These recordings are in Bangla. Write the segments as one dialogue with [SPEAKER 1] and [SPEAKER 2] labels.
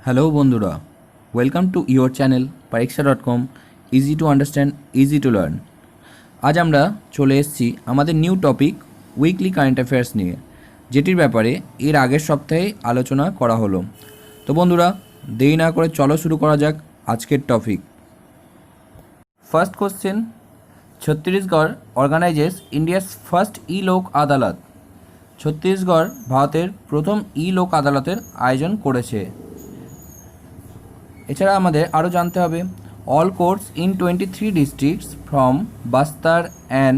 [SPEAKER 1] হ্যালো বন্ধুরা, welcome to your channel pariksha.com, easy to understand, easy to learn. আজ আমরা চলে এসেছি আমাদের new topic weekly current affairs নিয়ে, যেটির ব্যাপারে এর আগের সপ্তাহে আলোচনা করা হলো। তো বন্ধুরা, দেরি না করে চলো শুরু করা যাক আজকের topic. First question, Chhattisgarh organises India's first e Lok Adalat. Chhattisgarh ভারতের প্রথম ই লোক আদালতের আয়োজন করেছে। এছাড়া আমাদের আরও জানতে হবে, all courts in 23 districts from Bastar and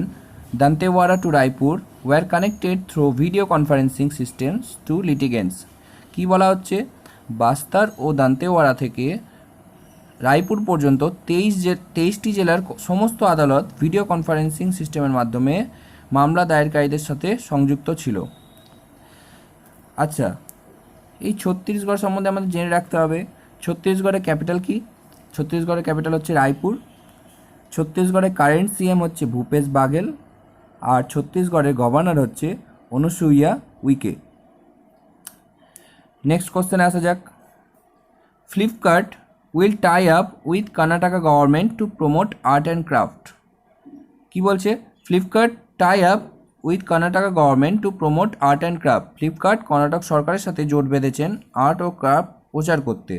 [SPEAKER 1] Dantewada to Raipur were connected through video conferencing systems to litigants. কী বলা হচ্ছে, বাস্তার ও দান্তেওয়াড়া থেকে রায়পুর পর্যন্ত 23টি জেলার সমস্ত আদালত ভিডিও কনফারেন্সিং সিস্টেমের মাধ্যমে মামলা দায়েরকারীদের সাথে সংযুক্ত ছিল। আচ্ছা, এই ছত্তিশগড় সম্বন্ধে আমাদের জেনে রাখতে হবে, ছত্তিশগড়ের ক্যাপিটাল কি? ছত্তিশগড়ের ক্যাপিটাল হচ্ছে রায়পুর। ছত্তিশগড়ের কারেন্ট সিএম হচ্ছে ভূপেশ বাঘেল, আর ছত্তিশগড়ের গভর্নর হচ্ছে অনুসুইয়া উইকে। নেক্সট কোশ্চেনে আসা যাক, Flipkart will tie up with Karnataka government to promote art and craft. কী বলছে, Flipkart tie up with Karnataka government to promote art and craft. Flipkart Karnataka সরকারের সাথে জোট বেঁধেছেন আর্ট ও ক্রাফট প্রচার করতে।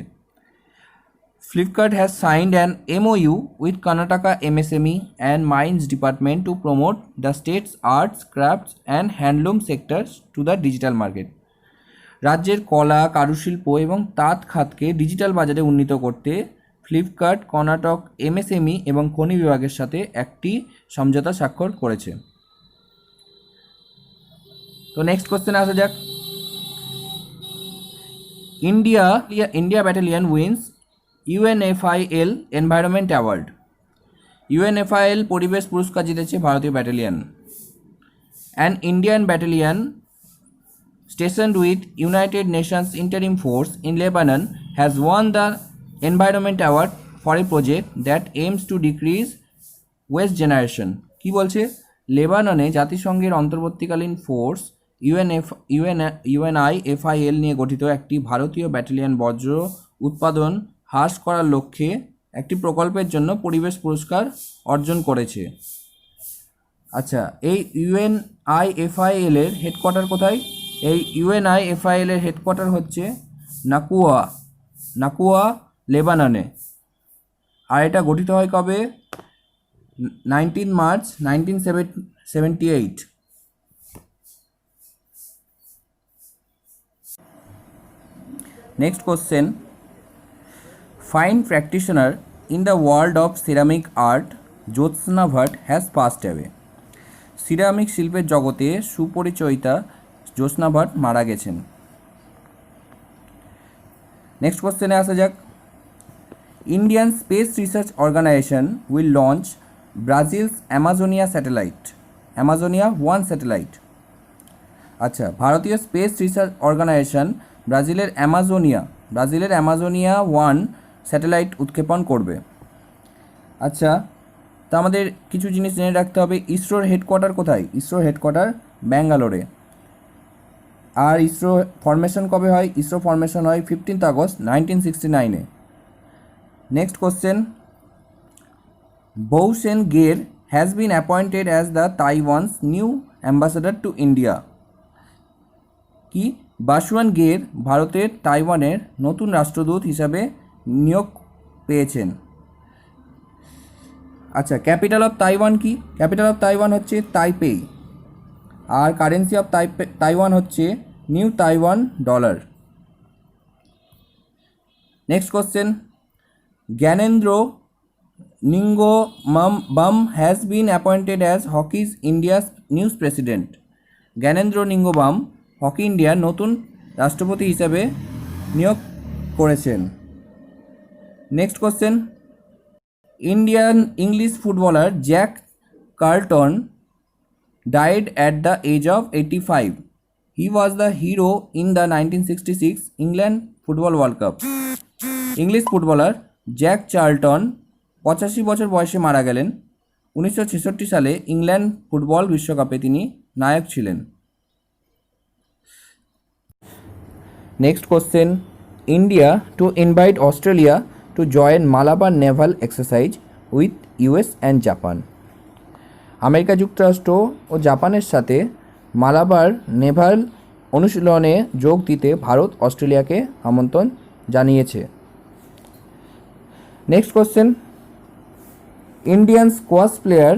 [SPEAKER 1] Flipkart has signed an MOU with Karnataka MSME and Mines Department to promote the state's arts, crafts and handloom sectors to the digital market. রাজ্যের কলা, কারুশিল্প এবং তাঁত খাতকে ডিজিটাল বাজারে উন্নীত করতে ফ্লিপকার্ট কর্ণাটক এমএসএমই এবং খনি বিভাগের সাথে একটি সমঝোতা স্বাক্ষর করেছে। তো নেক্সট কোশ্চেনে আসা যাক, India battalion wins UNFIL environment award. UNFIL পরিবেশ পুরস্কার জিতেছে ভারতীয় battalion. An Indian battalion stationed with United Nations interim force in Lebanon has won the environment award for a project that aims to decrease waste generation. কী বলছে, লেবাননে জাতিসংঘের অন্তর্বর্তীকালীন ফোর্স ইউএনআইএফআইএল নিয়ে গঠিত একটি ভারতীয় ব্যাটালিয়ন বজ্র উৎপাদন হ্রাস করার লক্ষ্যে একটি প্রকল্পের জন্য পরিবেশ পুরস্কার অর্জন করেছে। আচ্ছা, এই ইউএনআইএফআইএল এর হেডকোয়ার্টার কোথায়? এই ইউএনআইএফআইএল এর হেডকোয়ার্টার হচ্ছে নাকুয়া লেবাননে। আর এটা গঠিত হয় কবে? 19 March 1978। Next question, Fine practitioner in the world of ceramic art, Jyotsna Bhatt has passed away. Ceramic শিল্পের জগতে সুপরিচিতা জ্যোৎস্না ভাট মারা গেছেন। নেক্সট কোশ্চেনে আসা যাক, Indian space research organisation will launch Brazil's Amazonia satellite, Amazonia 1 satellite. আচ্ছা, ভারতীয় স্পেস রিসার্চ অর্গানাইজেশন ব্রাজিলের অ্যামাজোনিয়া 1 স্যাটেলাইট উৎক্ষেপণ করবে। আচ্ছা, তা আমাদের কিছু জিনিস জেনে রাখতে হবে, ইসরোর হেডকোয়ার্টার কোথায়? ইসরোর হেডকোয়ার্টার ব্যাঙ্গালোরে। আর ইসরো ফরমেশন কবে হয়? ইসরো ফরমেশন হয় 15 August 1969-এ। Next question, Baushuan Ger has been appointed as the Taiwan's new ambassador to India. কি, বাসুয়ান গের ভারতের তাইওয়ানের নতুন রাষ্ট্রদূত হিসাবে নিয়োগ পেয়েছেন। আচ্ছা, ক্যাপিটাল অফ তাইওয়ান কি? ক্যাপিটাল অফ তাইওয়ান হচ্ছে তাইপেই। আর কারেন্সি অফ তাইওয়ান হচ্ছে new Taiwan dollar. Next question, Gyanendra Ningombam has been appointed as hockey's India's new president. Gyanendra Ningombam hockey ইন্ডিয়ার নতুন রাষ্ট্রপতি হিসাবে নিয়োগ করেছেন। Next question, Indian English footballer Jack Carlton died at the age of 85. He was the hero in the 1966 England Football World Cup. English footballer Jack Charlton 85 বছর বয়সে মারা গেলেন। 1966 সালে ইংল্যান্ড ফুটবল বিশ্বকাপে তিনি নায়ক ছিলেন। Next question, India to invite Australia to join Malabar naval exercise with US and Japan. America যুক্তরাষ্ট্র ও জাপানের সাথে মালাবার নেভাল অনুশীলনে যোগ দিতে ভারত অস্ট্রেলিয়াকে আমন্ত্রণ জানিয়েছে। Next question, Indian squash player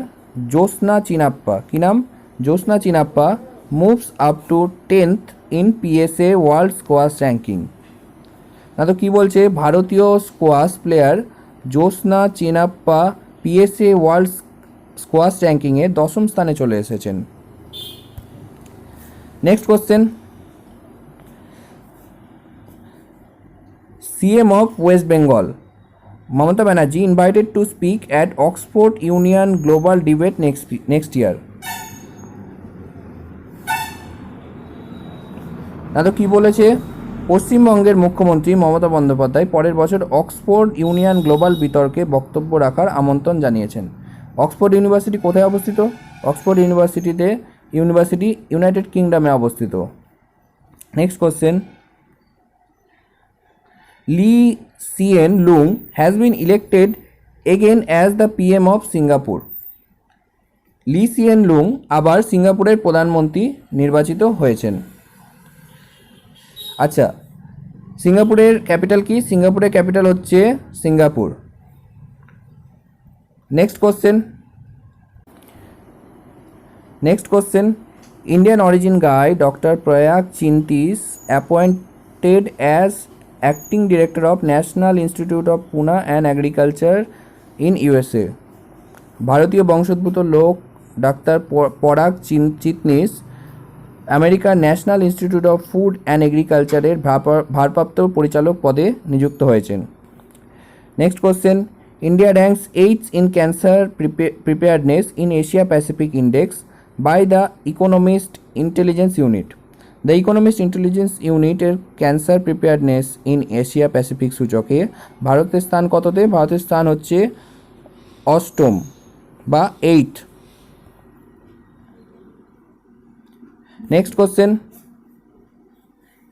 [SPEAKER 1] Joshna Chinappa, কী নাম? Joshna Chinappa moves up to 10th in PSA world squash ranking. না তো কী বলছে, ভারতীয় squash player Joshna Chinappa PSA world squash র্যাঙ্কিংয়ে 10ম স্থানে চলে এসেছেন। Next question, CM of West Bengal Mamata Banerjee invited to speak at Oxford union global debate next year. না তো কী বলেছে, পশ্চিমবঙ্গের মুখ্যমন্ত্রী মমতা বন্দ্যোপাধ্যায় পরের বছর অক্সফোর্ড ইউনিয়ন গ্লোবাল বিতর্কে বক্তব্য রাখার আমন্ত্রণ জানিয়েছেন। অক্সফোর্ড ইউনিভার্সিটি কোথায় অবস্থিত? অক্সফোর্ড ইউনিভার্সিটি ইউনাইটেড কিংডমে অবস্থিত। Next question, Lee Hsien Loong has been elected again as the PM of Singapore. Lee Hsien Loong আবার সিঙ্গাপুরের প্রধানমন্ত্রী নির্বাচিত হয়েছেন। আচ্ছা, সিঙ্গাপুরের ক্যাপিটাল কি? সিঙ্গাপুরের ক্যাপিটাল হচ্ছে Singapore. Next question, Indian origin guy doctor Prayag Chitnis appointed as acting director of national institute of food and agriculture in USA. ভারতীয় বংশোদ্ভূত লোক ডাক্তার পরাগ চিতনিস আমেরিকার national institute of food and এগ্রিকালচারের ভারপ্রাপ্ত পরিচালক পদে নিযুক্ত হয়েছেন। Next question, India ranks 8th in cancer preparedness in Asia Pacific index by the Economist Intelligence unit. The Economist Intelligence ইউনিটের cancer preparedness in Asia Pacific সূচকে ভারতের স্থান কততে? ভারতের স্থান হচ্ছে 8ম বা 8th। Next question,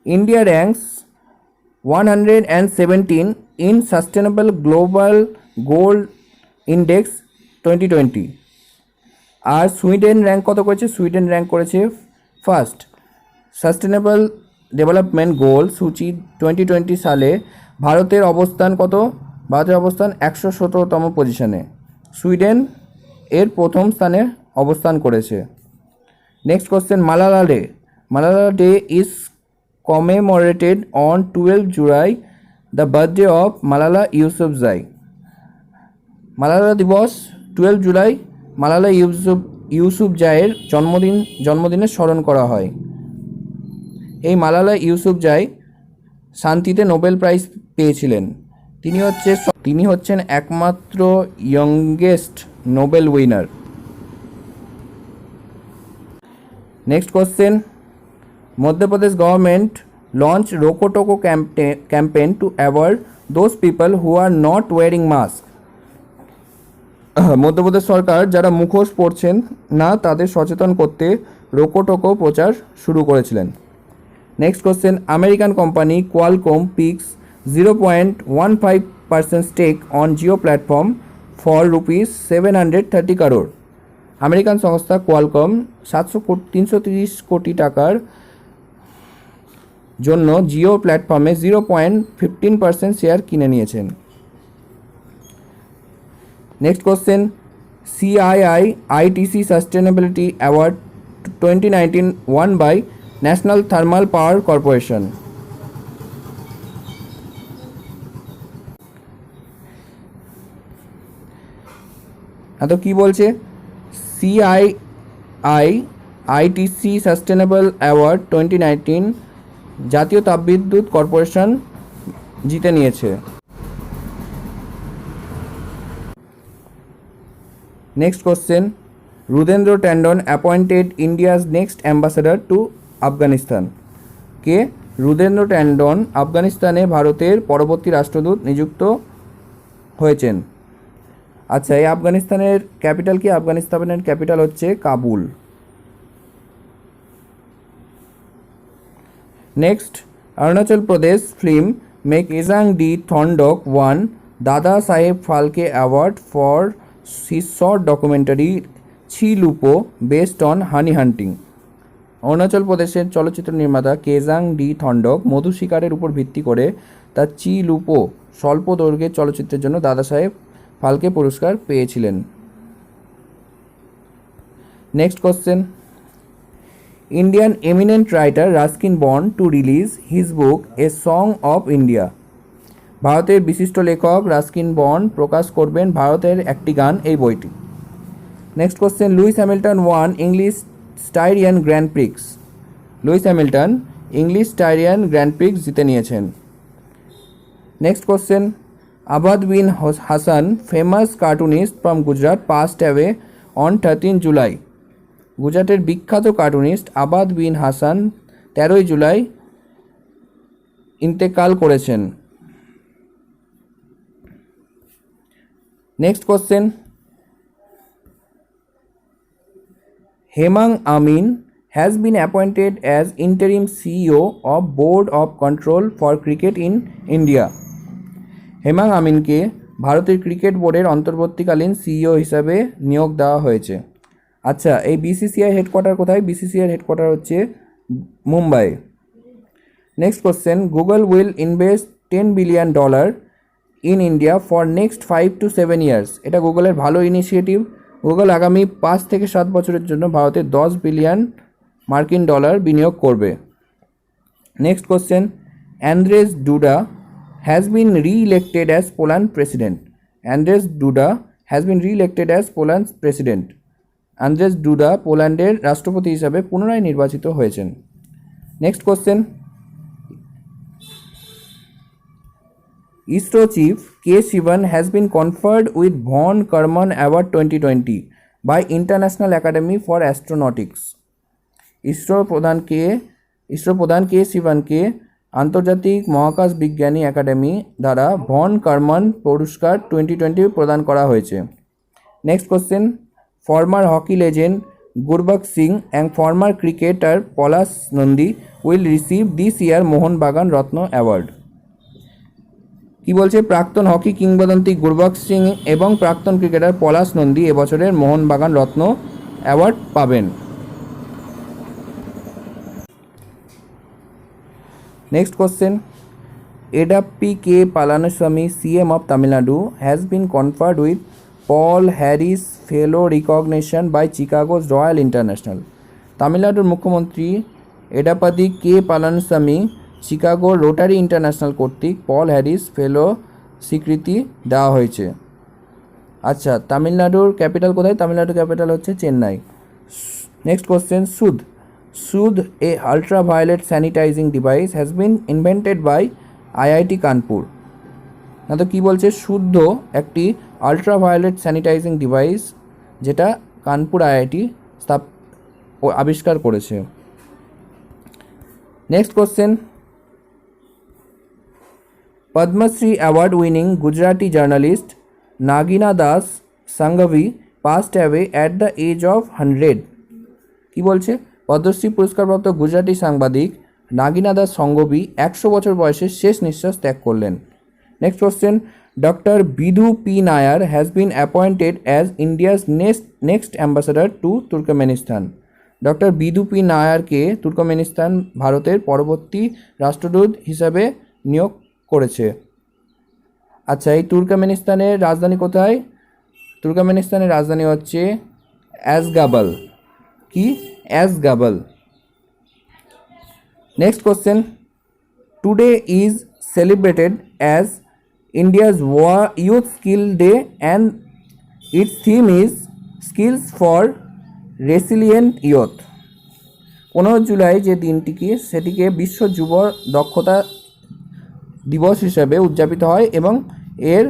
[SPEAKER 1] India ranks 117 in sustainable global gold index 2020। আর সুইডেন র্যাঙ্ক কত করেছে? সুইডেন র্যাঙ্ক করেছে ফার্স্ট। সাস্টেনেবল ডেভেলপমেন্ট গোল সূচি 2020 সালে ভারতের অবস্থান কত? ভারতের অবস্থান 117তম পজিশনে। সুইডেন এর প্রথম স্থানে অবস্থান করেছে। Next question, Malala day is commemorated on 12 July, the birthday of Malala Yousafzai. Malala দিবস 12 জুলাই মালালা ইউসুফজাইয়ের জন্মদিনে স্মরণ করা হয়। এই মালালা ইউসুফজাই শান্তিতে নোবেল প্রাইজ পেয়েছিলেন। তিনি হচ্ছেন একমাত্র youngest Nobel winner. Next question, Madhya Pradesh government launch Roko Toko campaign to avoid those people who are not wearing mask. Madhya Pradesh সরকার যারা মুখোশ পরছেন না তাদের সচেতন করতে রোকো টোকো প্রচার শুরু করেছিলেন। Next question, American company Qualcomm picks 0.15% stake on Jio platform for ₹730 crore। American সংস্থা কোয়ালকম 330 কোটি টাকার জন্য জিও প্ল্যাটফর্মে 0.15% শেয়ার কিনে নিয়েছেন। Next question, CII-ITC sustainability award 2019 won by national thermal power corporation. তো কি বলছে, CII-ITC সাস্টেনেবল অ্যাওয়ার্ড 2019 জাতীয় তাপবিদ্যুৎ কর্পোরেশন জিতে নিয়েছে। Next question, Rudrendra Tandon appointed India's next ambassador to Afghanistan. কে? রুদেন্দ্র ট্যান্ডন আফগানিস্তানে ভারতের পরবর্তী রাষ্ট্রদূত নিযুক্ত হয়েছেন। আচ্ছা, এই আফগানিস্তানের ক্যাপিটাল কি? আফগানিস্তানের ক্যাপিটাল হচ্ছে Kabul. Next, Arunachal Pradesh film Keizang D. Thondok won Dada Saheb Phalke Award for his short documentary Chilupo based on honey hunting. Arunachal প্রদেশের চলচ্চিত্র নির্মাতা কেজাং ডি থন্ডক মধু শিকারের উপর ভিত্তি করে তার চিলুপো স্বল্প দৈর্ঘ্যের চলচ্চিত্রের জন্য দাদাসাহেব ফালকে পুরস্কার পেয়েছিলেন। Next question, Indian eminent writer Ruskin Bond to release his book a song of India. ভারতের বিশিষ্ট লেখক রাস্কিন বন্ড প্রকাশ করবেন ভারতের একটি গান এই বইটি। Next question, Lewis Hamilton won English Styrian grand prix. Lewis Hamilton English Styrian grand prix জিতে নিয়েছেন। Next question, Abad bin Hasan famous cartoonist from Gujarat passed away on 13 July. গুজরাটের বিখ্যাত কার্টুনিস্ট আবাদ বিন হাসান 13 জুলাই ইন্তেকাল করেছেন। Next question, Hemang Amin has been appointed as interim CEO of Board of Control for Cricket in India. Hemang আমিনকে ভারতের ক্রিকেট বোর্ডের অন্তর্বর্তীকালীন সিইও হিসাবে নিয়োগ দেওয়া হয়েছে। আচ্ছা, এই বিসিসিআই হেডকোয়ার্টার কোথায়? বিসিসিআই হেডকোয়ার্টার হচ্ছে Mumbai. Next question, Google will invest $10 billion in India for next 5 to 7 years। এটা গুগলের ভালো ইনিশিয়েটিভ। গুগল আগামী 5 থেকে 7 বছরের জন্য ভারতে $10 বিলিয়ন মার্কিন ডলার বিনিয়োগ করবে। Next question, Andrzej Duda has been re-elected as Poland president. Andrzej Duda has been re-elected as Poland president. Andrzej Duda পোল্যান্ডের রাষ্ট্রপতি হিসাবে পুনরায় নির্বাচিত হয়েছেন। Next question, ISRO chief K. Sivan has been conferred with Von Karman Award 2020 by International Academy for Astronautics. ISRO প্রধান কে সিভানকে আন্তর্জাতিক মহাকাশ বিজ্ঞানী একাডেমি দ্বারা ভন কারমান পুরস্কার 2020 প্রদান করা হয়েছে। Next question, former hockey legend Gurbax Singh and former cricketer Palash Nandi will receive this year Mohun Bagan Ratna award. কি বলছে? প্রাক্তন হকি কিংবদন্তি গুরবক্স সিং এবং প্রাক্তন ক্রিকেটার পলাশ নন্দী এবছরের মোহনবাগান রত্ন অ্যাওয়ার্ড পাবেন। Next question, Edappadi K Palaniswami CM of Tamil Nadu has been conferred with Paul Harris fellow recognition by Chicago's Royal International. তামিলনাড়ুর মুখ্যমন্ত্রী এডাপ্পাদি কে পালানিস্বামী চিকাগোর রোটারি ইন্টারন্যাশনাল কর্তৃক পল হ্যারিস ফেলো স্বীকৃতি দেওয়া হয়েছে। আচ্ছা, তামিলনাড়ুর ক্যাপিটাল কোথায়? তামিলনাড়ুর ক্যাপিটাল হচ্ছে Chennai. Next question, Shudh a ultraviolet sanitising device has been invented by IIT Kanpur. না তো কী বলছে? শুদ্ধ একটি আল্ট্রাভায়োলেট স্যানিটাইজিং ডিভাইস যেটা কানপুর আইআইটি আবিষ্কার করেছে। Next question, Padma Shri award winning Gujarati journalist Nagina Das Sanghvi passed away at the age of 100। কী বলছে? পদ্মশ্রী পুরস্কারপ্রাপ্ত গুজরাটি সাংবাদিক নাগিনা দাস সাঙ্গভি 100 বছর বয়সে শেষ নিঃশ্বাস ত্যাগ করলেন। Next question, doctor Vidhu P Nair has been appointed as India's next ambassador to Turkmenistan. Doctor Vidhu P নায়ারকে তুর্কমেনিস্তান ভারতের পরবর্তী রাষ্ট্রদূত হিসাবে নিয়োগ করেছে। আচ্ছা, এই তুর্কমেনিস্তানের রাজধানী কোথায়? তুর্কমেনিস্তানের রাজধানী হচ্ছে অ্যাজগাবাল। কি? Ashgabat. Next question, today is celebrated as India's youth skill day and its theme is skills for resilient youth. 15 জুলাই যে দিনটিকে সেটিকে বিশ্ব যুব দক্ষতা দিবস হিসেবে উদযাপিত হয় এবং এর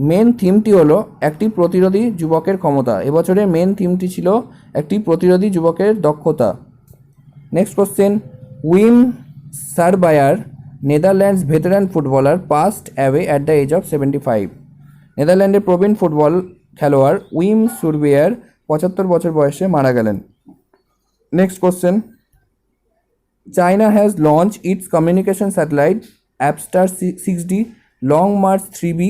[SPEAKER 1] মেন থিমটি হলো একটি প্রতিরোধী যুবকের ক্ষমতা। এবছরের মেন থিমটি ছিল একটি প্রতিরোধী যুবকের দক্ষতা। Next question, Wim Suurbier Netherlands veteran footballer passed away at the age of 75। নেদারল্যান্ডের প্রবীণ ফুটবল খেলোয়াড় উইম সুরবেয়ার 75 বছর বয়সে মারা গেলেন। Next question, China has launch its communication satellite Apstar 6D, Long March 3B।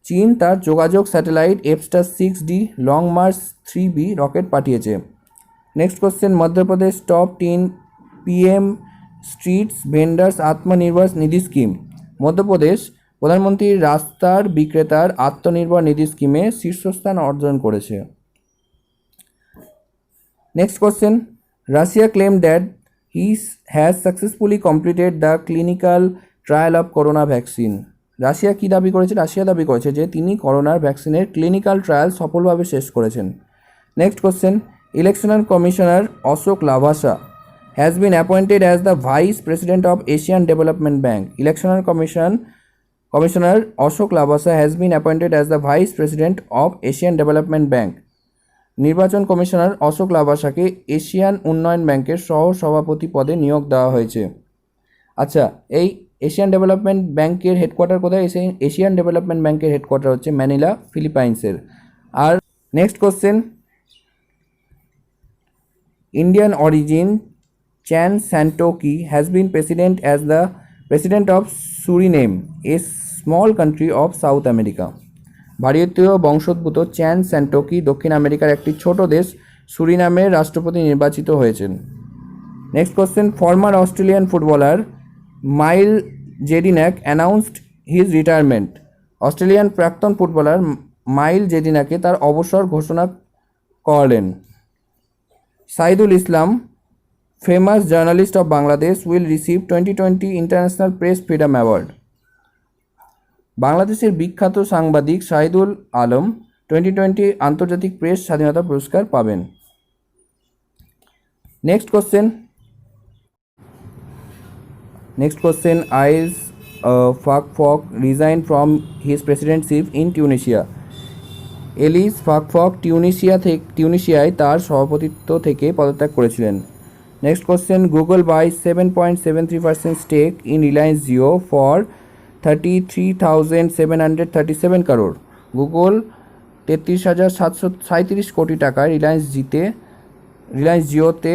[SPEAKER 1] চীন তার যোগাযোগ satellite Apstar 6D, Long March 3B rocket পাঠিয়েছে। Next question, Madhya Pradesh top 10 PM streets vendors Atmanirbhar Nidhi scheme. Madhya Pradesh প্রধানমন্ত্রীর রাস্তার বিক্রেতার আত্মনির্ভর নিধি স্কিমে শীর্ষস্থান অর্জন করেছে। Next question, Russia claim that he has successfully completed the clinical trial of corona vaccine. Russia কী দাবি করেছে? রাশিয়া দাবি করেছে যে তিনি করোনার ভ্যাকসিনের ক্লিনিক্যাল ট্রায়াল সফলভাবে শেষ করেছেন। Next question, electional commissioner Ashok Lavasa has been appointed as the Vice President of Asian Development Bank. Electoral Commissioner Ashok Lavasa has been appointed as the Vice President of Asian Development Bank. নির্বাচন কমিশনার অশোক লাভাসাকে এশিয়ান উন্নয়ন ব্যাংকের সহ সভাপতি পদে নিয়োগ দেওয়া হয়েছে। আচ্ছা, এই এশিয়ান ডেভেলপমেন্ট ব্যাংকের হেডকোয়ার্টার কোথায়? এশিয়ান ডেভেলপমেন্ট ব্যাংকের হেডকোয়ার্টার হচ্ছে ম্যানিলা, ফিলিপাইন্সের। আর next question, Indian origin Chan Santoki has been president of Suriname, a small country of South America. ভারতীয় বংশোদ্ভূত চ্যান স্যান্টোকি দক্ষিণ আমেরিকার একটি ছোট দেশ সুরিনামের রাষ্ট্রপতি নির্বাচিত হয়েছেন। Next question, former Australian footballer Mile Jedinak announced his retirement. Australian প্রাক্তন ফুটবলার মাইল জেডিনাকে তার অবসর ঘোষণা করলেন। Saidul Islam, famous journalist of Bangladesh, will receive 2020 International Press Freedom Award. বাংলাদেশের বিখ্যাত সাংবাদিক শাহিদুল আলম 2020 আন্তর্জাতিক প্রেস স্বাধীনতা পুরস্কার পাবেন। Next question, Elyes Fakhfakh resign from his presidentship in Tunisia. Elyes Fakhfakh টিউনিশিয়ায় তার সভাপতিত্ব থেকে পদত্যাগ করেছিলেন। Next question, Google buys 7.73% stake in Reliance Jio for 33,737 crore. Google 33,737 কোটি টাকায় রিলায়েন্স জিওতে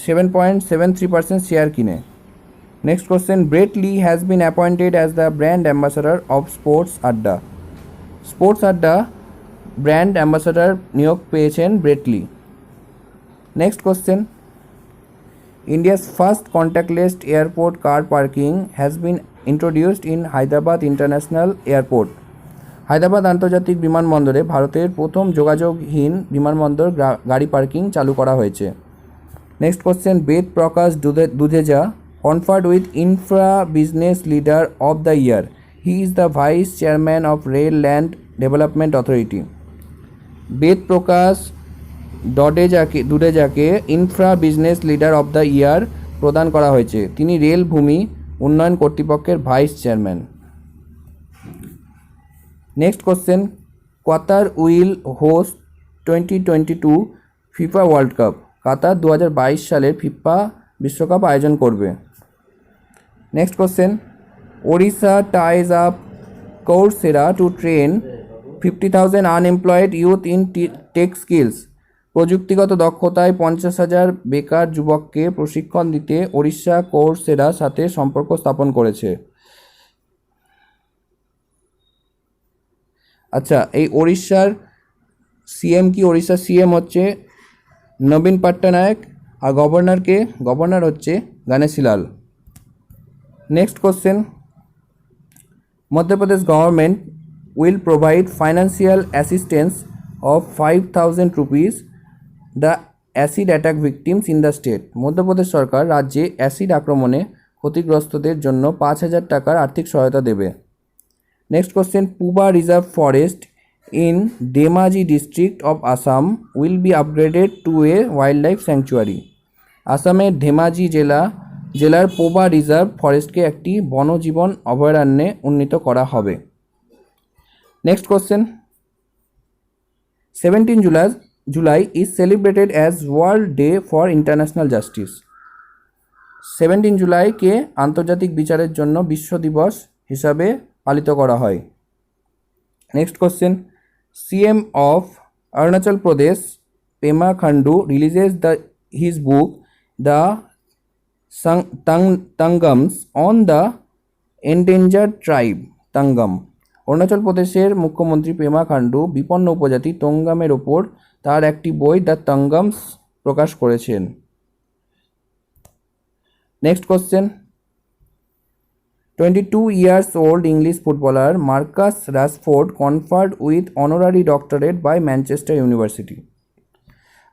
[SPEAKER 1] 7.73% শেয়ার কিনে। Next question, Brett Lee has been appointed as the brand ambassador of sports আড্ডা ব্র্যান্ড অ্যাম্বাসাডার নিয়োগ পেয়েছেন Brett Lee. Next question, India's first contactless airport car parking has been introduced in Hyderabad International Airport. Hyderabad আন্তর্জাতিক বিমানবন্দরে ভারতের প্রথম যোগাযোগহীন বিমানবন্দর গাড়ি পার্কিং চালু করা হয়েছে। Next question, Ved Prakash Dudeja conferred with infra business leader of the year. He is the vice chairman of Rail Land Development Authority. Ved Prakash দুধেজাকে infra business leader of the year প্রদান করা হয়েছে। তিনি রেল ভূমি উন্নয়ন কর্তৃপক্ষের vice chairman. Next question, Qatar will host 2022 FIFA World Cup. Qatar 2022 সালের ফিফা বিশ্বকাপ আয়োজন করবে। Next question, Odisha ties up Coursera to train 50,000 unemployed youth in tech skills. প্রযুক্তিগত দক্ষতায় 50,000 বেকার যুবককে প্রশিক্ষণ দিতে ওড়িশা কোর্সেরার সাথে সম্পর্ক স্থাপন করেছে। আচ্ছা, এই ওড়িশার সিএম কি? ওড়িশার সিএম হচ্ছে নবীন পট্টনায়ক, আর গভর্নর হচ্ছে Ganeshi Lal. Next question, Madhya Pradesh government will provide financial assistance of 5,000 rupees the acid attack victims in the state. Madhya Pradesh সরকার রাজ্যে অ্যাসিড আক্রমণে ক্ষতিগ্রস্তদের জন্য 5,000 টাকার আর্থিক সহায়তা দেবে। Next question, Poba reserve forest in Dhemaji district of Assam will be upgraded to a wildlife sanctuary. আসামের ধেমাজি জেলার পোবা রিজার্ভ ফরেস্টকে একটি বনজীবন অভয়ারণ্যে উন্নীত করা হবে। Next question, 17 July is celebrated as World Day for International Justice. 17 জুলাইকে আন্তর্জাতিক বিচারের জন্য বিশ্ব দিবস হিসাবে পালিত করা হয়। Next question, CM of Arunachal Pradesh Pema Khandu releases his book the Tangams on the endangered tribe Tangam. Arunachal প্রদেশের মুখ্যমন্ত্রী পেমা খান্ডু বিপন্ন উপজাতি তঙ্গামের ওপর তার একটি বই দ্য তঙ্গামস প্রকাশ করেছেন। Next question, 22 years old English footballer Marcus Rashford conferred with honorary doctorate by Manchester University.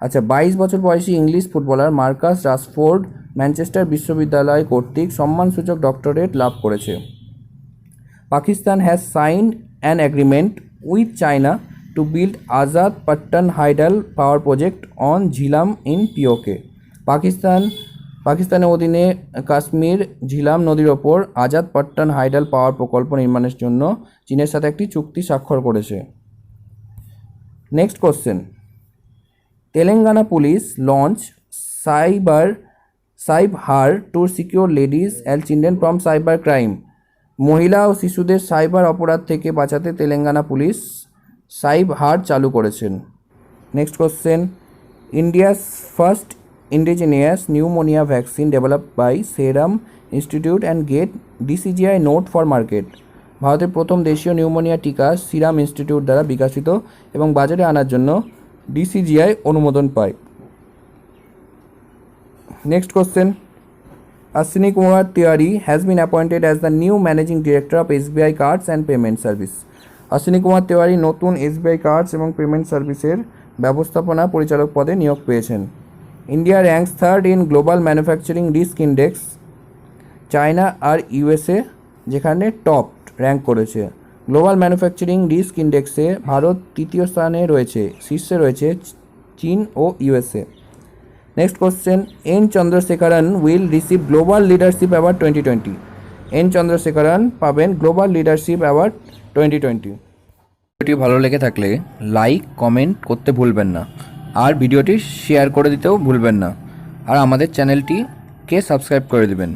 [SPEAKER 1] আচ্ছা, 22 বছর বয়সী English footballer Marcus Rashford Manchester বিশ্ববিদ্যালয় কর্তৃক সম্মানসূচক ডক্টরেট লাভ করেছে। Pakistan has signed an agreement with China to build Azad Pattan hydel power project on Jhelum in PoK. পাকিস্তানের অধীনে কাশ্মীর ঝিলাম নদীর ওপর আজাদ পাট্টন হাইডাল পাওয়ার প্রকল্প নির্মাণের জন্য চীনের সাথে একটি চুক্তি স্বাক্ষর করেছে। Next question, Telangana police launch CybHer to secure ladies and children from cyber crime. মহিলা ও শিশুদের সাইবার অপরাধ থেকে বাঁচাতে তেলেঙ্গানা পুলিশ সাইবহার চালু করেছেন। Next question, India's first indigenous pneumonia vaccine developed by Serum Institute and get DCGI note for market. ভারতের প্রথম দেশীয় নিউমোনিয়া টিকা সিরাম ইনস্টিটিউট দ্বারা বিকশিত এবং বাজারে আনার জন্য ডিসিজিআই অনুমোদন পায়। Next question, Ashwini Kumar Tiwari has been appointed as the new managing director of SBI cards and payment service. Ashwini Kumar Tiwari নতুন এসবিআই কার্ডস এবং পেমেন্ট সার্ভিসের ব্যবস্থাপনা পরিচালক পদে নিয়োগ পেয়েছেন। India ranks third in global manufacturing risk index. China আর ইউএসএ যেখানে টপ র্যাঙ্ক করেছে। গ্লোবাল ম্যানুফ্যাকচারিং রিস্ক ইন্ডেক্সে ভারত তৃতীয় স্থানে রয়েছে, শীর্ষে রয়েছে চীন ও USA. Next question, N Chandrasekaran will receive global leadership award 2020। N Chandrasekaran পাবেন গ্লোবাল লিডারশিপ অ্যাওয়ার্ড 2020। ভিডিওটি ভালো লেগে থাকলে লাইক কমেন্ট করতে ভুলবেন না, আর ভিডিওটি শেয়ার করে দিতেও ভুলবেন না, আর আমাদের চ্যানেলটিকে সাবস্ক্রাইব করে দিবেন।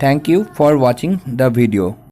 [SPEAKER 1] Thank you for watching the video.